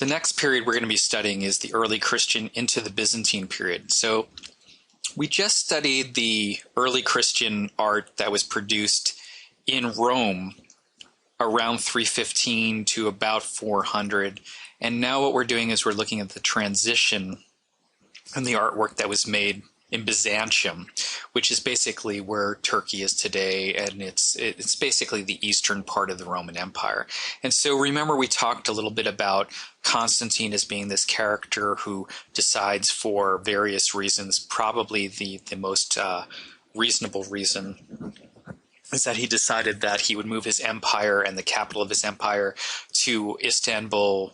The next period we're going to be studying is the early Christian into the Byzantine period. So we just studied the early Christian art that was produced in Rome around 315 to about 400. And now what we're doing is we're looking at the transition and the artwork that was made in Byzantium, which is basically where Turkey is today, and it's basically the eastern part of the Roman Empire. And so remember, we talked a little bit about Constantine as being this character who decides for various reasons, probably the most reasonable reason is that he decided that he would move his empire and the capital of his empire to Istanbul,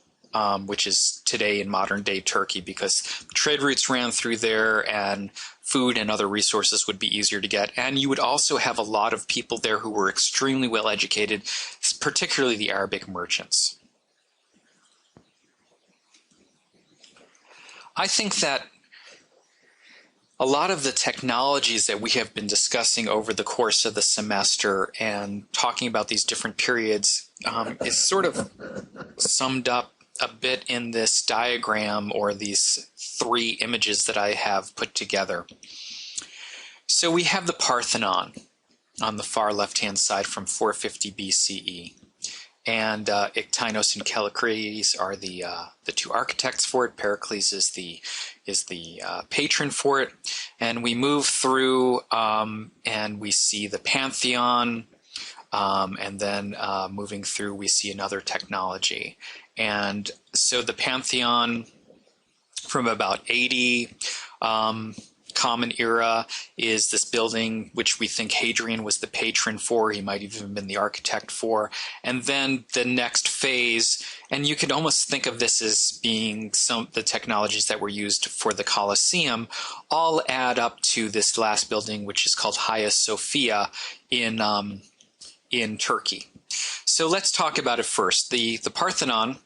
which is today in modern-day Turkey, because trade routes ran through there and food and other resources would be easier to get. And you would also have a lot of people there who were extremely well educated, particularly the Arabic merchants. I think that a lot of the technologies that we have been discussing over the course of the semester and talking about these different periods is sort of summed up a bit in this diagram, or these three images that I have put together. So we have the Parthenon on the far left-hand side from 450 BCE. And Iktinos and Callicles are the two architects for it. Pericles is the patron for it. And we move through and we see the Pantheon, and then moving through we see another technology. And so the Pantheon from about 80 Common Era is this building which we think Hadrian was the patron for. He might have even been the architect for. And then the next phase, and you could almost think of this as being the technologies that were used for the Colosseum, all add up to this last building, which is called Hagia Sophia in Turkey. So let's talk about it first. The Parthenon.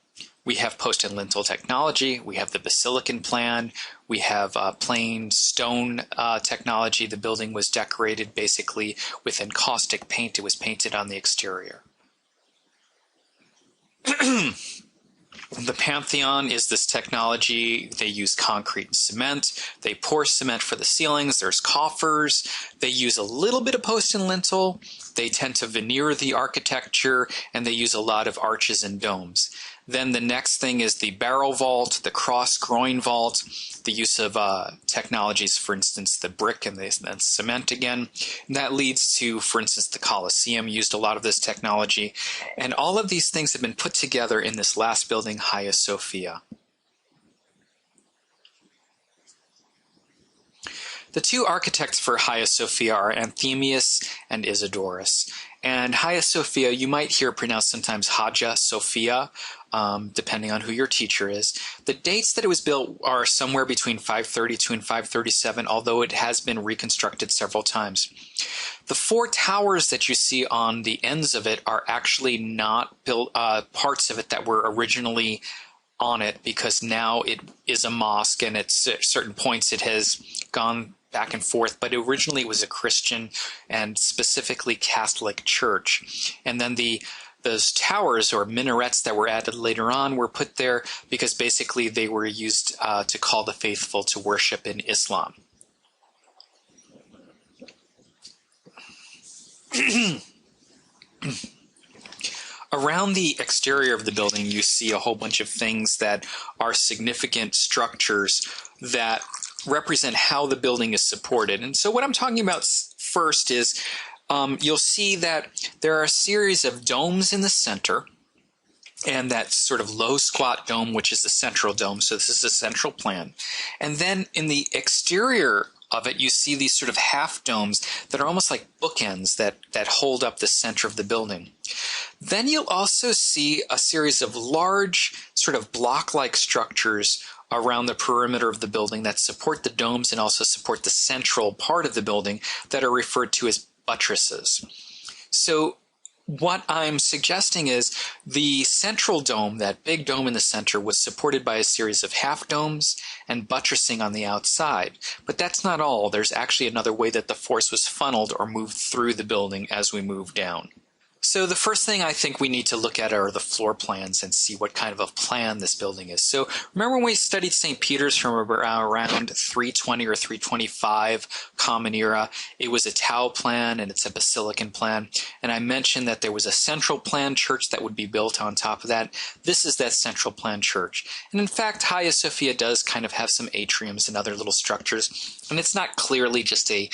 We have post and lintel technology, we have the basilican plan, we have plain stone technology. The building was decorated basically with encaustic paint. It was painted on the exterior. The Pantheon is this technology. They use concrete and cement. They pour cement for the ceilings. There's coffers. They use a little bit of post and lintel. They tend to veneer the architecture, and they use a lot of arches and domes. Then the next thing is the barrel vault, the cross groin vault, the use of technologies, for instance, the brick and the cement again. And that leads to, for instance, the Colosseum used a lot of this technology. And all of these things have been put together in this last building, Hagia Sophia. The two architects for Hagia Sophia are Anthemius and Isidorus. And Hagia Sophia, you might hear pronounced sometimes Hagia Sophia, depending on who your teacher is. The dates that it was built are somewhere between 532 and 537, although it has been reconstructed several times. The four towers that you see on the ends of it are actually not built, parts of it that were originally on it, because now it is a mosque, and at certain points it has gone back and forth, but originally it was a Christian and specifically Catholic church. And then those towers or minarets that were added later on were put there because basically they were used to call the faithful to worship in Islam. Around the exterior of the building, you see a whole bunch of things that are significant structures that represent how the building is supported. And so what I'm talking about first is you'll see that there are a series of domes in the center, and that sort of low squat dome, which is the central dome. So this is a central plan. And then in the exterior of it, you see these sort of half domes that are almost like bookends that hold up the center of the building. Then you'll also see a series of large sort of block-like structures around the perimeter of the building that support the domes and also support the central part of the building that are referred to as buttresses. So what I'm suggesting is the central dome, that big dome in the center, was supported by a series of half domes and buttressing on the outside. But that's not all. There's actually another way that the force was funneled or moved through the building as we move down. So the first thing I think we need to look at are the floor plans and see what kind of a plan this building is. So remember when we studied St. Peter's from around 320 or 325 Common Era? It was a Tau plan and it's a Basilican plan. And I mentioned that there was a central plan church that would be built on top of that. This is that central plan church. And in fact, Hagia Sophia does kind of have some atriums and other little structures. And it's not clearly just an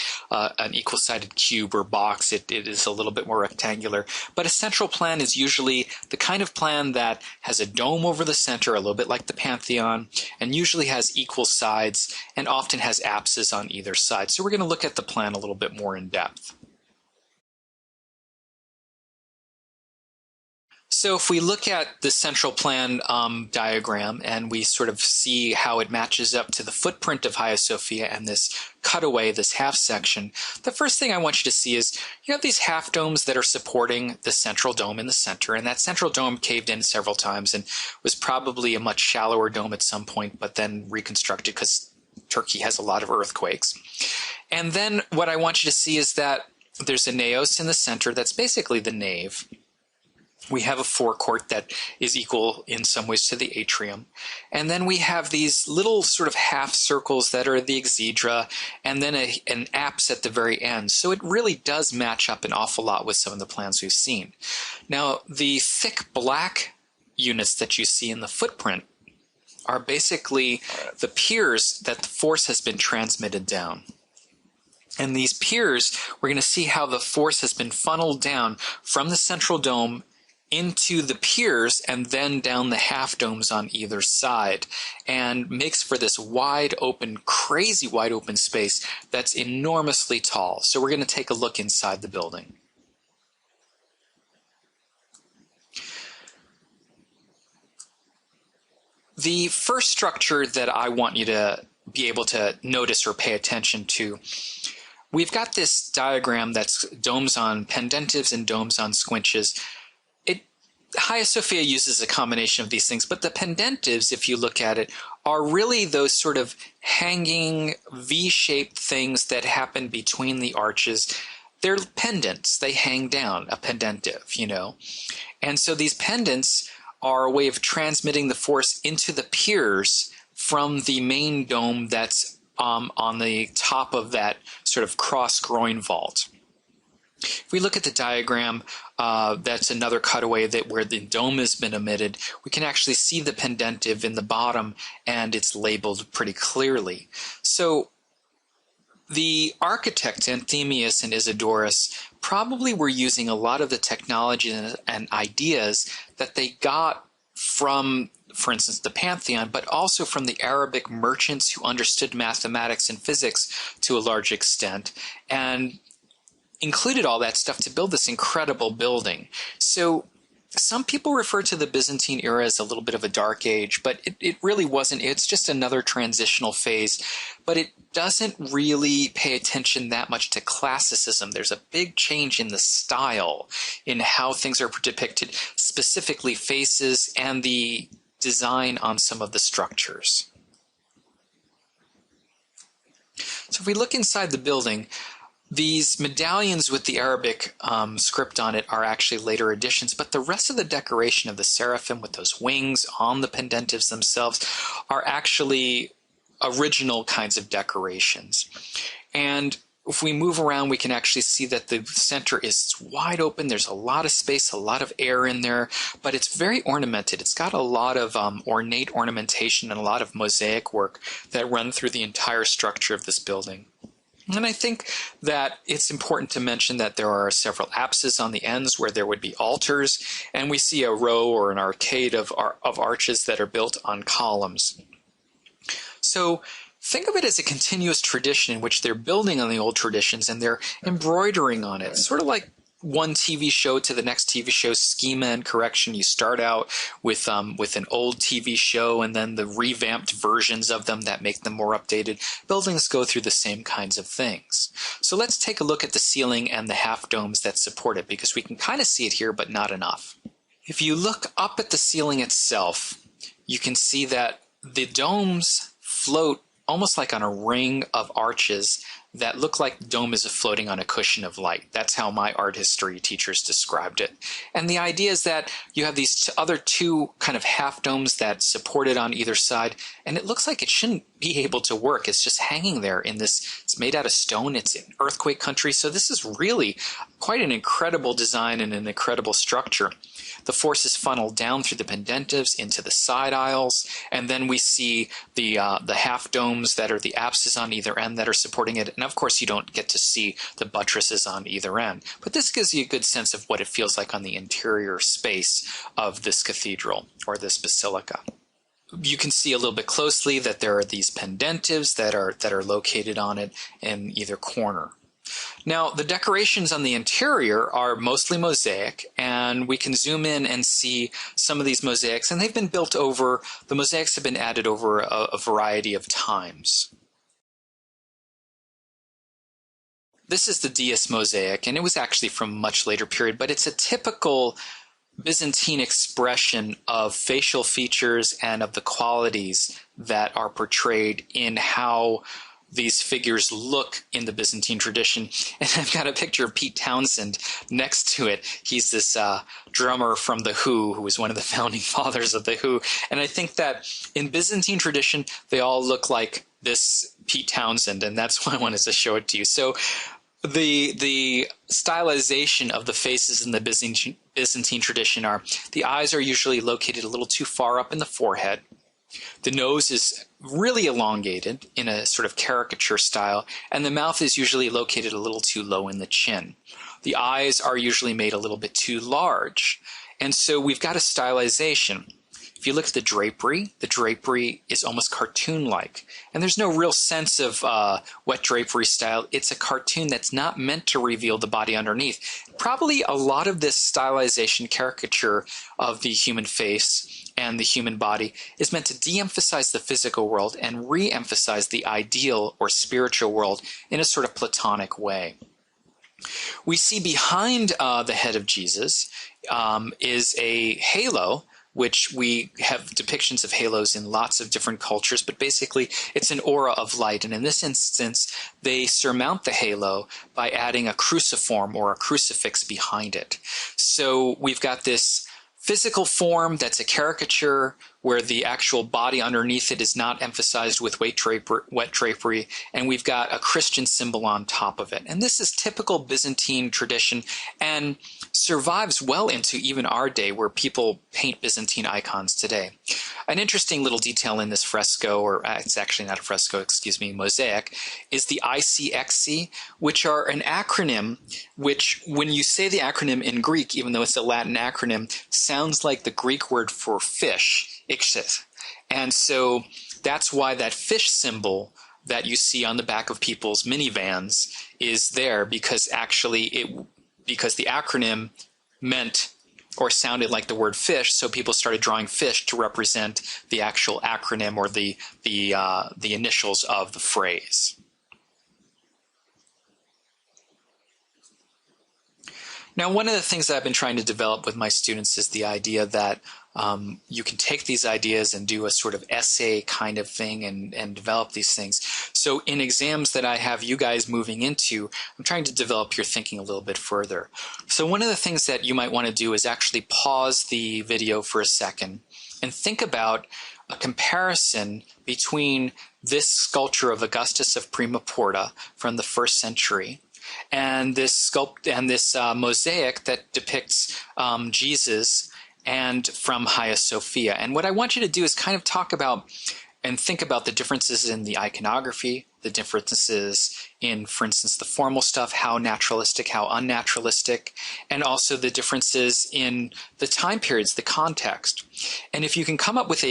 equal-sided cube or box. It is a little bit more rectangular. But a central plan is usually the kind of plan that has a dome over the center, a little bit like the Pantheon, and usually has equal sides and often has apses on either side. So we're going to look at the plan a little bit more in depth. So if we look at the central plan diagram and we sort of see how it matches up to the footprint of Hagia Sophia and this cutaway, this half section, the first thing I want you to see is you have these half domes that are supporting the central dome in the center, and that central dome caved in several times and was probably a much shallower dome at some point, but then reconstructed because Turkey has a lot of earthquakes. And then what I want you to see is that there's a naos in the center that's basically the nave. We have a forecourt that is equal in some ways to the atrium. And then we have these little sort of half circles that are the exedra, and then an apse at the very end. So it really does match up an awful lot with some of the plans we've seen. Now, the thick black units that you see in the footprint are basically the piers that the force has been transmitted down. And these piers, we're going to see how the force has been funneled down from the central dome into the piers and then down the half domes on either side, and makes for this wide open, crazy wide open space that's enormously tall. So we're going to take a look inside the building. The first structure that I want you to be able to notice or pay attention to, we've got this diagram that's domes on pendentives and domes on squinches. Hagia Sophia uses a combination of these things, but the pendentives, if you look at it, are really those sort of hanging V-shaped things that happen between the arches. They're pendants. They hang down, a pendentive, you know. And so these pendants are a way of transmitting the force into the piers from the main dome that's on the top of that sort of cross groin vault. If we look at the diagram, that's another cutaway where the dome has been omitted. We can actually see the pendentive in the bottom, and it's labeled pretty clearly. So the architects, Anthemius and Isidorus, probably were using a lot of the technology and ideas that they got from, for instance, the Pantheon, but also from the Arabic merchants who understood mathematics and physics to a large extent, and included all that stuff to build this incredible building. So some people refer to the Byzantine era as a little bit of a dark age, but it really wasn't. It's just another transitional phase, but it doesn't really pay attention that much to classicism. There's a big change in the style, in how things are depicted, specifically faces and the design on some of the structures. So if we look inside the building, these medallions with the Arabic script on it are actually later additions, but the rest of the decoration of the seraphim with those wings on the pendentives themselves are actually original kinds of decorations. And if we move around, we can actually see that the center is wide open. There's a lot of space, a lot of air in there, but it's very ornamented. It's got a lot of ornate ornamentation and a lot of mosaic work that run through the entire structure of this building. And I think that it's important to mention that there are several apses on the ends where there would be altars, and we see a row or an arcade of arches that are built on columns. So think of it as a continuous tradition in which they're building on the old traditions and they're embroidering on it, sort of like one TV show to the next TV show, schema and correction. You start out with an old TV show and then the revamped versions of them that make them more updated. Buildings go through the same kinds of things. So let's take a look at the ceiling and the half domes that support it, because we can kind of see it here, but not enough. If you look up at the ceiling itself, you can see that the domes float almost like on a ring of arches that look like the dome is floating on a cushion of light. That's how my art history teachers described it. And the idea is that you have these other two kind of half domes that support it on either side, and it looks like it shouldn't be able to work. It's just hanging there in this, it's made out of stone, it's in earthquake country, so this is really quite an incredible design and an incredible structure. The forces funnel down through the pendentives into the side aisles, and then we see the half domes that are the apses on either end that are supporting it. And of course, you don't get to see the buttresses on either end. But this gives you a good sense of what it feels like on the interior space of this cathedral or this basilica. You can see a little bit closely that there are these pendentives that are located on it in either corner. Now, the decorations on the interior are mostly mosaic, and we can zoom in and see some of these mosaics, and they've been built over, the mosaics have been added over a variety of times. This is the Dias mosaic, and it was actually from a much later period, but it's a typical Byzantine expression of facial features and of the qualities that are portrayed in how these figures look in the Byzantine tradition. And I've got a picture of Pete Townsend next to it. He's this drummer from The Who, who was one of the founding fathers of The Who. And I think that in Byzantine tradition, they all look like this Pete Townsend, and that's why I wanted to show it to you. So the stylization of the faces in the Byzantine tradition are, the eyes are usually located a little too far up in the forehead. The nose is really elongated in a sort of caricature style, and the mouth is usually located a little too low in the chin. The eyes are usually made a little bit too large, and so we've got a stylization. If you look at the drapery is almost cartoon-like, and there's no real sense of wet drapery style. It's a cartoon that's not meant to reveal the body underneath. Probably a lot of this stylization caricature of the human face and the human body is meant to de-emphasize the physical world and re-emphasize the ideal or spiritual world in a sort of Platonic way. We see behind the head of Jesus is a halo, which we have depictions of halos in lots of different cultures, but basically it's an aura of light. And in this instance, they surmount the halo by adding a cruciform or a crucifix behind it. So we've got this physical form that's a caricature where the actual body underneath it is not emphasized with wet drapery, and we've got a Christian symbol on top of it. And this is typical Byzantine tradition and survives well into even our day, where people paint Byzantine icons today. An interesting little detail in this fresco, or it's actually not a fresco, excuse me, mosaic, is the ICXC, which are an acronym which, when you say the acronym in Greek, even though it's a Latin acronym, sounds like the Greek word for fish, ichthys. And so that's why that fish symbol that you see on the back of people's minivans is there, because actually because the acronym meant or sounded like the word fish, so people started drawing fish to represent the actual acronym or the initials of the phrase. Now, one of the things that I've been trying to develop with my students is the idea that you can take these ideas and do a sort of essay kind of thing and develop these things. So in exams that I have you guys moving into, I'm trying to develop your thinking a little bit further. So one of the things that you might want to do is actually pause the video for a second and think about a comparison between this sculpture of Augustus of Prima Porta from the 1st century and this mosaic that depicts Jesus and from Hagia Sophia. And what I want you to do is kind of talk about and think about the differences in the iconography, the differences in, for instance, the formal stuff, how naturalistic, how unnaturalistic, and also the differences in the time periods, the context. And if you can come up with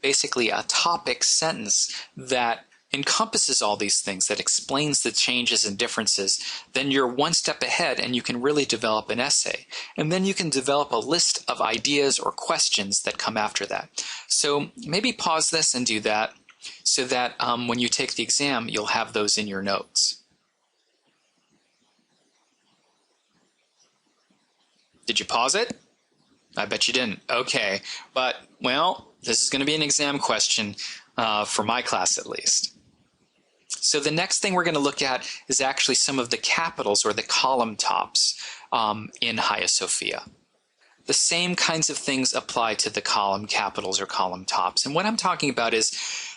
basically a topic sentence that encompasses all these things, that explains the changes and differences, then you're one step ahead and you can really develop an essay. And then you can develop a list of ideas or questions that come after that. So maybe pause this and do that so that when you take the exam, you'll have those in your notes. Did you pause it? I bet you didn't. Okay. But, well, this is going to be an exam question for my class at least. So the next thing we're going to look at is actually some of the capitals or the column tops in Hagia Sophia. The same kinds of things apply to the column capitals or column tops. And what I'm talking about is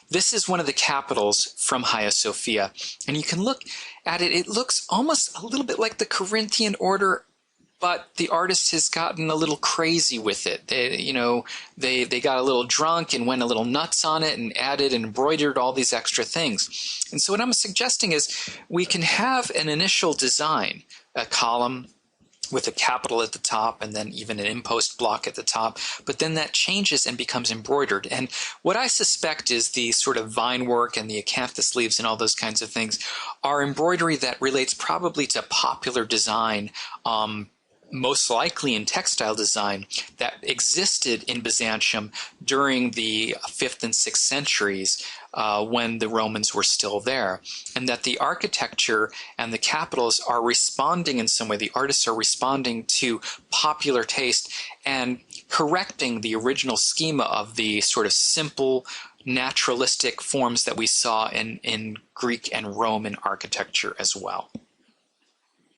this is one of the capitals from Hagia Sophia. And you can look at it. It looks almost a little bit like the Corinthian order, but the artist has gotten a little crazy with it. They got a little drunk and went a little nuts on it and added and embroidered all these extra things. And so what I'm suggesting is we can have an initial design, a column with a capital at the top and then even an impost block at the top, but then that changes and becomes embroidered. And what I suspect is the sort of vine work and the acanthus leaves and all those kinds of things are embroidery that relates probably to popular design, most likely in textile design, that existed in Byzantium during the 5th and 6th centuries when the Romans were still there, and that the architecture and the capitals are responding in some way. The artists are responding to popular taste and correcting the original schema of the sort of simple naturalistic forms that we saw in Greek and Roman architecture as well.